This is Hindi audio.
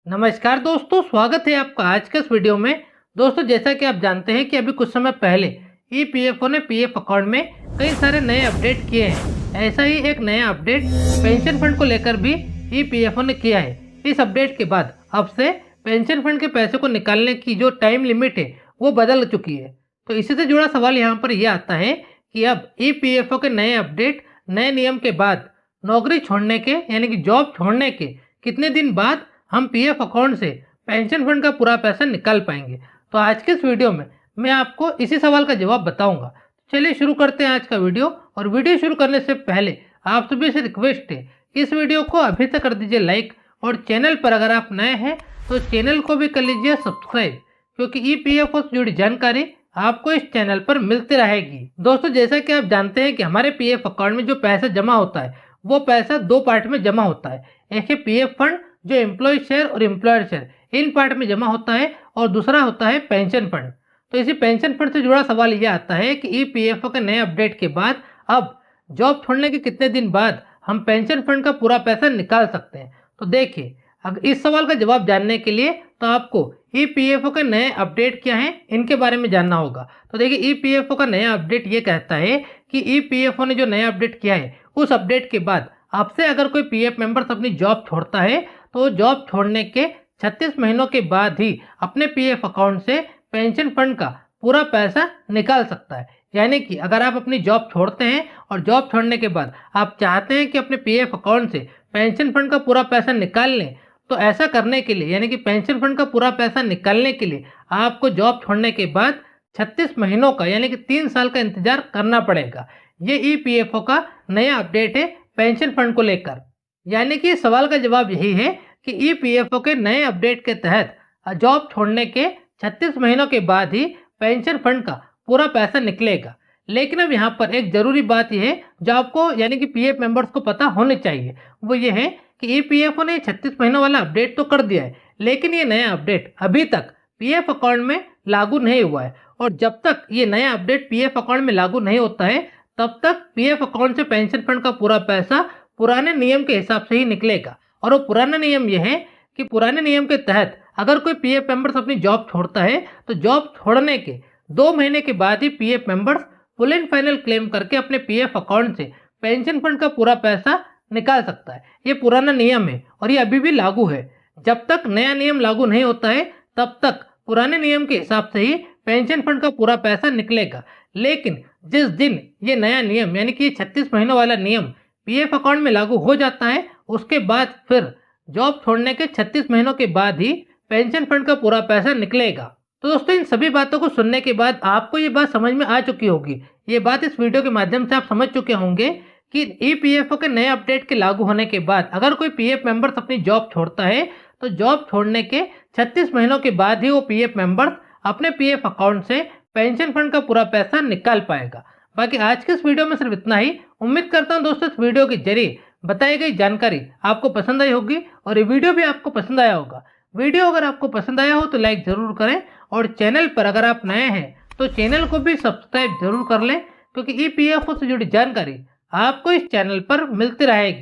नमस्कार दोस्तों, स्वागत है आपका आज के इस वीडियो में। दोस्तों, जैसा कि आप जानते हैं कि अभी कुछ समय पहले ईपीएफओ ने पीएफ अकाउंट में कई सारे नए अपडेट किए हैं। ऐसा ही एक नया अपडेट पेंशन फंड को लेकर भी ईपीएफओ ने किया है। इस अपडेट के बाद अब से पेंशन फंड के पैसे को निकालने की जो टाइम लिमिट है वो बदल चुकी है। तो इसी से जुड़ा सवाल यहाँ पर यह आता है कि अब ईपीएफओ के नए अपडेट, नए नियम के बाद नौकरी छोड़ने के यानी कि जॉब छोड़ने के कितने दिन बाद हम पीएफ अकाउंट से पेंशन फंड का पूरा पैसा निकाल पाएंगे। तो आज के इस वीडियो में मैं आपको इसी सवाल का जवाब बताऊंगा। चलिए शुरू करते हैं आज का वीडियो। और वीडियो शुरू करने से पहले आप सभी से रिक्वेस्ट है, इस वीडियो को अभी तक कर दीजिए लाइक, और चैनल पर अगर आप नए हैं तो चैनल को भी कर लीजिए सब्सक्राइब, क्योंकि ईपीएफओ से जुड़ी जानकारी आपको इस चैनल पर मिलती रहेगी। दोस्तों, जैसा कि आप जानते हैं कि हमारे पीएफ अकाउंट में जो पैसा जमा होता है वो पैसा दो पार्ट में जमा होता है। एक है पीएफ फंड जो एम्प्लॉय शेयर और एम्प्लॉयर शेयर इन पार्ट में जमा होता है, और दूसरा होता है पेंशन फंड। तो इसी पेंशन फंड से जुड़ा सवाल यह आता है कि ईपीएफओ के नए अपडेट के बाद अब जॉब छोड़ने के कितने दिन बाद हम पेंशन फंड का पूरा पैसा निकाल सकते हैं। तो देखिए, अगर इस सवाल का जवाब जानने के लिए तो आपको ईपीएफओ के नए अपडेट क्या हैं इनके बारे में जानना होगा। तो देखिए, ईपीएफओ का नया अपडेट ये कहता है कि ईपीएफओ ने जो नया अपडेट किया है उस अपडेट के बाद आपसे अगर कोई पीएफ मेंबर्स अपनी जॉब छोड़ता है तो जॉब छोड़ने के 36 महीनों के बाद ही अपने पीएफ अकाउंट से पेंशन फंड का पूरा पैसा निकाल सकता है। यानी कि अगर आप अपनी जॉब छोड़ते हैं और जॉब छोड़ने के बाद आप चाहते हैं कि अपने पीएफ अकाउंट से पेंशन फंड का पूरा पैसा निकाल लें, तो ऐसा करने के लिए यानी कि पेंशन फंड का पूरा पैसा निकालने के लिए आपको जॉब छोड़ने के बाद 36 महीनों का यानी कि 3 साल का इंतजार करना पड़ेगा। ये ईपीएफओ का नया अपडेट है पेंशन फंड को लेकर। यानी कि सवाल का जवाब यही है कि ईपीएफओ के नए अपडेट के तहत जॉब छोड़ने के 36 महीनों के बाद ही पेंशन फंड का पूरा पैसा निकलेगा। लेकिन अब यहाँ पर एक जरूरी बात यह है जो आपको यानी कि पीएफ मेंबर्स को पता होनी चाहिए, वो ये है कि ईपीएफओ ने 36 महीनों वाला अपडेट तो कर दिया है, लेकिन ये नया अपडेट अभी तक पीएफ अकाउंट में लागू नहीं हुआ है। और जब तक ये नया अपडेट पीएफ अकाउंट में लागू नहीं होता है तब तक पीएफ अकाउंट से पेंशन फंड का पूरा पैसा पुराने नियम के हिसाब से ही निकलेगा। और वो पुराना नियम यह है कि पुराने नियम के तहत अगर कोई पीएफ मेंबर्स अपनी जॉब छोड़ता है तो जॉब छोड़ने के 2 महीने के बाद ही PF members full and final claim करके अपने पीएफ अकाउंट से पेंशन फंड का पूरा पैसा निकाल सकता है। ये पुराना नियम है और ये अभी भी लागू है। जब तक नया नियम लागू नहीं होता है तब तक पुराने नियम के हिसाब से ही पेंशन फंड का पूरा पैसा निकलेगा। लेकिन जिस दिन ये नया नियम यानी कि 36 महीनों वाला नियम पीएफ अकाउंट में लागू हो जाता है, उसके बाद फिर जॉब छोड़ने के 36 महीनों के बाद ही पेंशन फंड का पूरा पैसा निकलेगा। तो दोस्तों, इन सभी बातों को सुनने के बाद आपको ये बात समझ में आ चुकी होगी। ये बात इस वीडियो के माध्यम से आप समझ चुके होंगे कि ईपीएफओ के नए अपडेट के लागू होने के बाद अगर कोई पीएफ मेंबर्स अपनी जॉब छोड़ता है तो जॉब छोड़ने के 36 महीनों के बाद ही वो पीएफ मेंबर्स अपने पीएफ अकाउंट से पेंशन फंड का पूरा पैसा निकाल पाएगा। बाकी आज के इस वीडियो में सिर्फ इतना ही। उम्मीद करता हूं दोस्तों इस वीडियो के जरिए बताई गई जानकारी आपको पसंद आई होगी और ये वीडियो भी आपको पसंद आया होगा। वीडियो अगर आपको पसंद आया हो तो लाइक जरूर करें, और चैनल पर अगर आप नए हैं तो चैनल को भी सब्सक्राइब जरूर कर लें, क्योंकि ईपीएफओ से जुड़ी जानकारी आपको इस चैनल पर मिलती रहेगी।